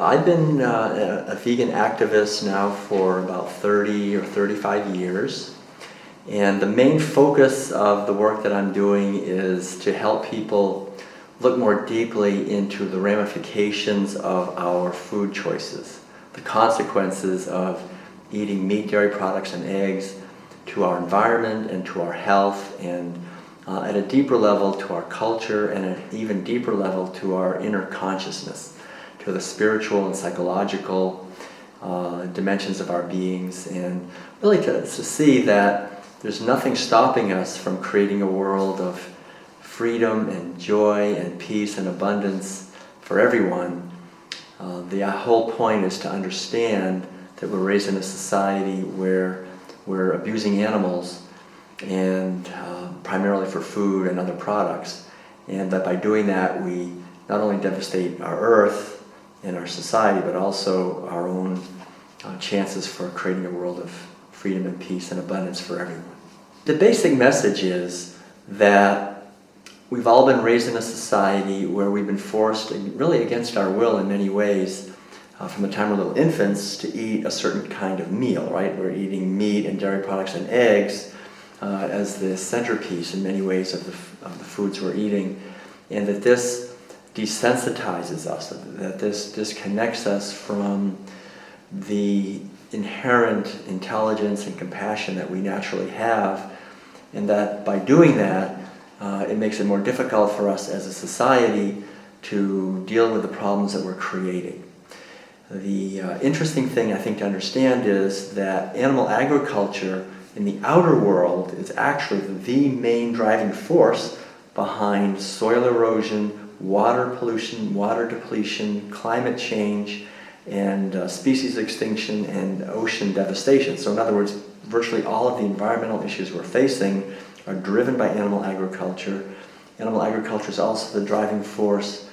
I've been a vegan activist now for about 30 or 35 years. And the main focus of the work that I'm doing is to help people look more deeply into the ramifications of our food choices, the consequences of eating meat, dairy products, and eggs to our environment and to our health, and at a deeper level to our culture, and at an even deeper level to our inner consciousness, to the spiritual and psychological dimensions of our beings, and really to see that there's nothing stopping us from creating a world of freedom and joy and peace and abundance for everyone. The whole point is to understand that we're raised in a society where we're abusing animals, and primarily for food and other products, and that by doing that we not only devastate our earth and our society, but also our own chances for creating a world of freedom and peace and abundance for everyone. The basic message is that we've all been raised in a society where we've been forced, really against our will in many ways, from the time we're little infants, to eat a certain kind of meal, right? We're eating meat and dairy products and eggs as the centerpiece in many ways of the foods we're eating, and that this desensitizes us, that this disconnects us from the inherent intelligence and compassion that we naturally have, and that by doing that, it makes it more difficult for us as a society to deal with the problems that we're creating. The interesting thing I think to understand is that animal agriculture in the outer world is actually the main driving force behind soil erosion, water pollution, water depletion, climate change, and species extinction and ocean devastation. So in other words, virtually all of the environmental issues we're facing are driven by animal agriculture. Animal agriculture is also the driving force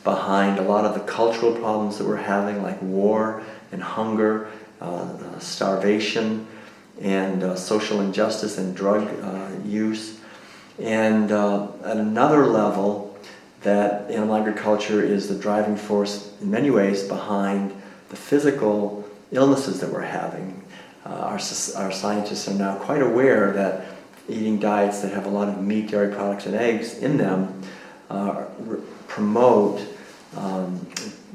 behind a lot of the cultural problems that we're having, like war and hunger, starvation, and social injustice and drug use. And at another level, that animal agriculture is the driving force in many ways behind the physical illnesses that we're having. Our scientists are now quite aware that eating diets that have a lot of meat, dairy products, and eggs in them promote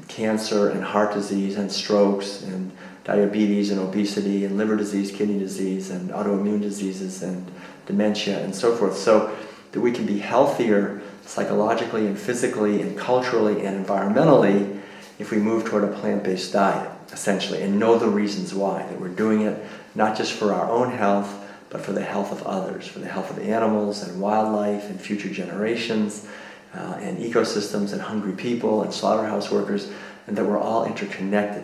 cancer and heart disease and strokes and diabetes and obesity and liver disease, kidney disease, and autoimmune diseases and dementia and so forth. So that we can be healthier psychologically and physically and culturally and environmentally if we move toward a plant-based diet, essentially, and know the reasons why, that we're doing it not just for our own health, but for the health of others, for the health of animals and wildlife and future generations and ecosystems and hungry people and slaughterhouse workers, and that we're all interconnected.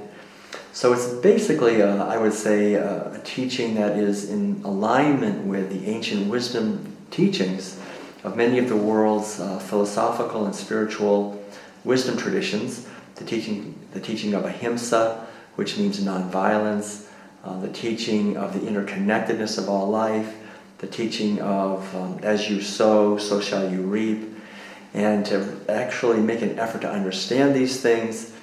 So it's basically, I would say, a teaching that is in alignment with the ancient wisdom teachings of many of the world's philosophical and spiritual wisdom traditions, the teaching of ahimsa, which means nonviolence, the teaching of the interconnectedness of all life, the teaching of as you sow, so shall you reap, and to actually make an effort to understand these things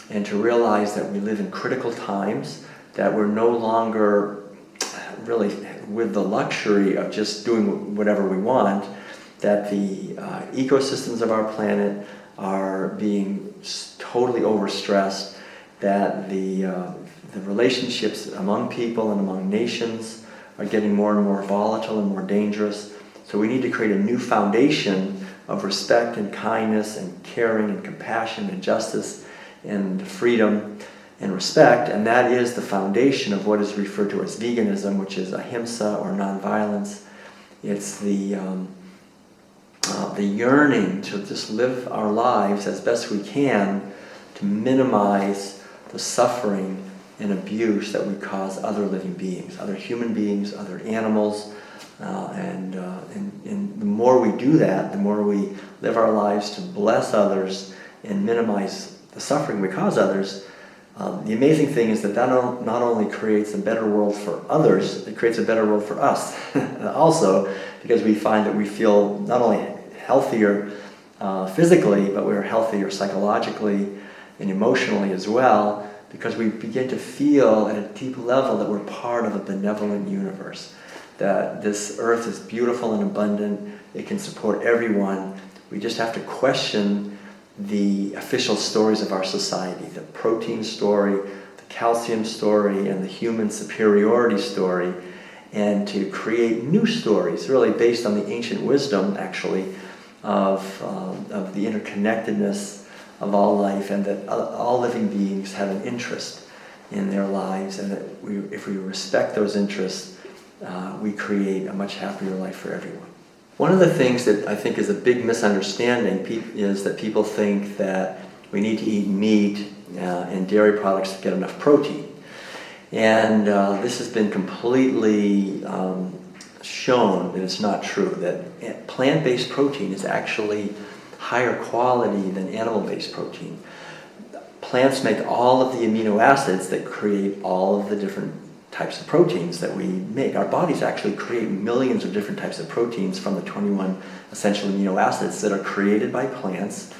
and to realize that we live in critical times, that we're no longer really with the luxury of just doing whatever we want, that the ecosystems of our planet are being totally overstressed, that the relationships among people and among nations are getting more and more volatile and more dangerous. So we need to create a new foundation of respect and kindness and caring and compassion and justice and freedom and respect, and that is the foundation of what is referred to as veganism, which is ahimsa or nonviolence. It's the yearning to just live our lives as best we can to minimize the suffering and abuse that we cause other living beings, other human beings, other animals, and the more we do that, the more we live our lives to bless others and minimize the suffering we cause others. The amazing thing is that not only creates a better world for others, it creates a better world for us also, because we find that we feel not only healthier physically, but we're healthier psychologically, and emotionally as well, because we begin to feel at a deep level that we're part of a benevolent universe, that this earth is beautiful and abundant, it can support everyone. We just have to question the official stories of our society, the protein story, the calcium story, and the human superiority story, and to create new stories, really based on the ancient wisdom, actually, of the interconnectedness of all life, and that all living beings have an interest in their lives, and that if we respect those interests, we create a much happier life for everyone. One of the things that I think is a big misunderstanding is that people think that we need to eat meat and dairy products to get enough protein. And this has been completely shown that it's not true, that plant-based protein is actually higher quality than animal-based protein. Plants make all of the amino acids that create all of the different types of proteins that we make. Our bodies actually create millions of different types of proteins from the 21 essential amino acids that are created by plants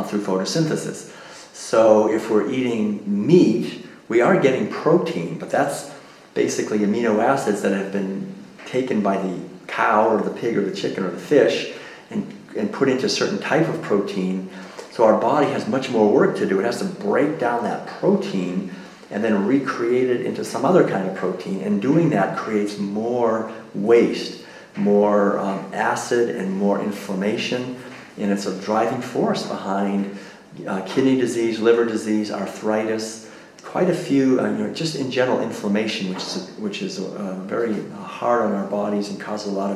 through photosynthesis. So if we're eating meat, we are getting protein, but that's basically amino acids that have been taken by the cow or the pig or the chicken or the fish and put into a certain type of protein. So our body has much more work to do. It has to break down that protein and then recreate it into some other kind of protein. And doing that creates more waste, more acid, and more inflammation. And it's a driving force behind kidney disease, liver disease, arthritis, quite a few, just in general inflammation, which is very hard on our bodies and causes a lot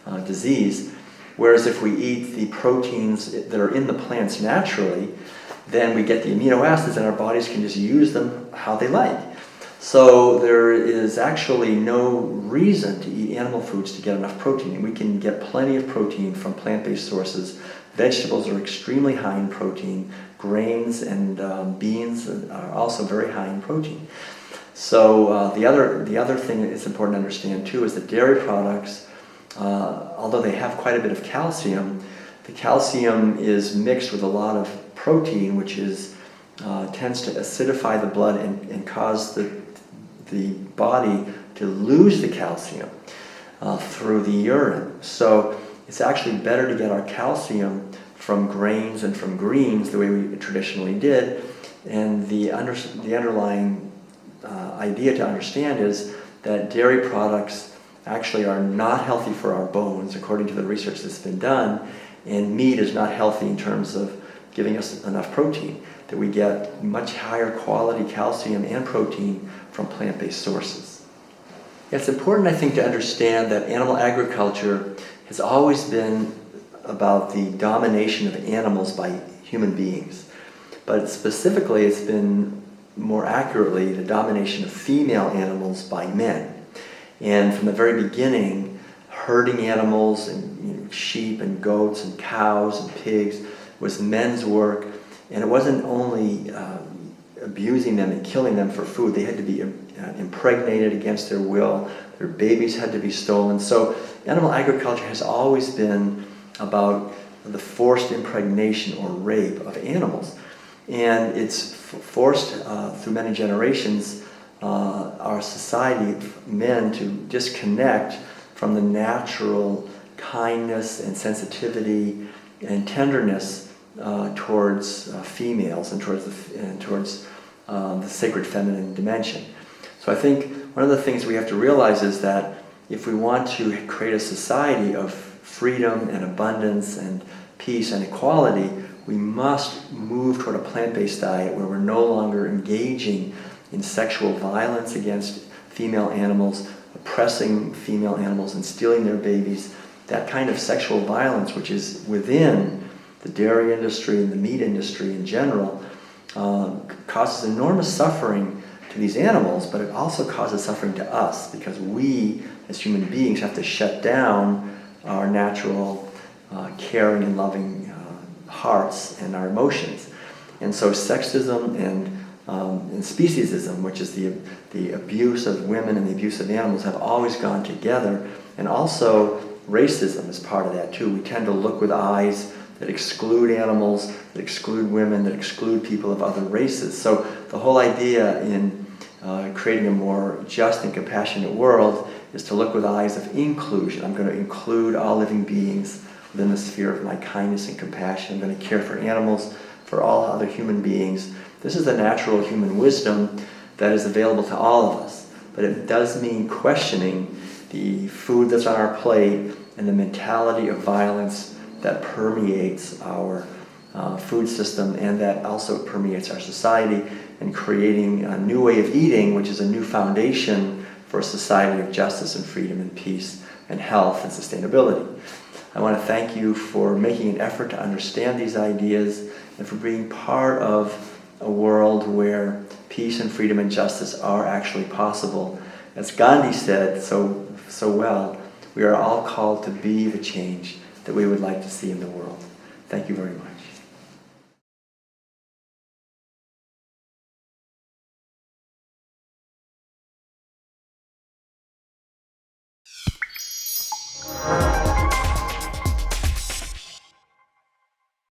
of disease. Whereas if we eat the proteins that are in the plants naturally, then we get the amino acids and our bodies can just use them how they like. So there is actually no reason to eat animal foods to get enough protein. We can get plenty of protein from plant-based sources. Vegetables are extremely high in protein. Grains and beans are also very high in protein. So the other thing that is important to understand too is that dairy products, although they have quite a bit of calcium, the calcium is mixed with a lot of protein, which tends to acidify the blood and cause the body to lose the calcium through the urine. So it's actually better to get our calcium from grains and from greens the way we traditionally did. And the underlying idea to understand is that dairy products actually are not healthy for our bones, according to the research that's been done, and meat is not healthy in terms of giving us enough protein, that we get much higher quality calcium and protein from plant-based sources. It's important, I think, to understand that animal agriculture has always been about the domination of animals by human beings. But specifically, it's been more accurately the domination of female animals by men. And from the very beginning, herding animals and sheep and goats and cows and pigs was men's work. And it wasn't only abusing them and killing them for food. They had to be impregnated against their will. Their babies had to be stolen. So animal agriculture has always been about the forced impregnation or rape of animals. And it's forced through many generations our society, men, to disconnect from the natural kindness and sensitivity and tenderness towards females and towards the sacred feminine dimension. So I think one of the things we have to realize is that if we want to create a society of freedom and abundance and peace and equality, we must move toward a plant-based diet where we're no longer engaging in sexual violence against female animals, oppressing female animals and stealing their babies. That kind of sexual violence, which is within the dairy industry and the meat industry in general, causes enormous suffering to these animals, but it also causes suffering to us because we, as human beings, have to shut down our natural caring and loving hearts and our emotions. And so sexism and speciesism, which is the abuse of women and the abuse of animals, have always gone together. And also racism is part of that too. We tend to look with eyes that exclude animals, that exclude women, that exclude people of other races. So the whole idea in creating a more just and compassionate world is to look with eyes of inclusion. I'm going to include all living beings within the sphere of my kindness and compassion. I'm going to care for animals, for all other human beings. This is the natural human wisdom that is available to all of us. But it does mean questioning the food that's on our plate and the mentality of violence that permeates our food system and that also permeates our society, and creating a new way of eating, which is a new foundation for a society of justice and freedom and peace and health and sustainability. I want to thank you for making an effort to understand these ideas and for being part of a world where peace and freedom and justice are actually possible. As Gandhi said so well, we are all called to be the change that we would like to see in the world. Thank you very much.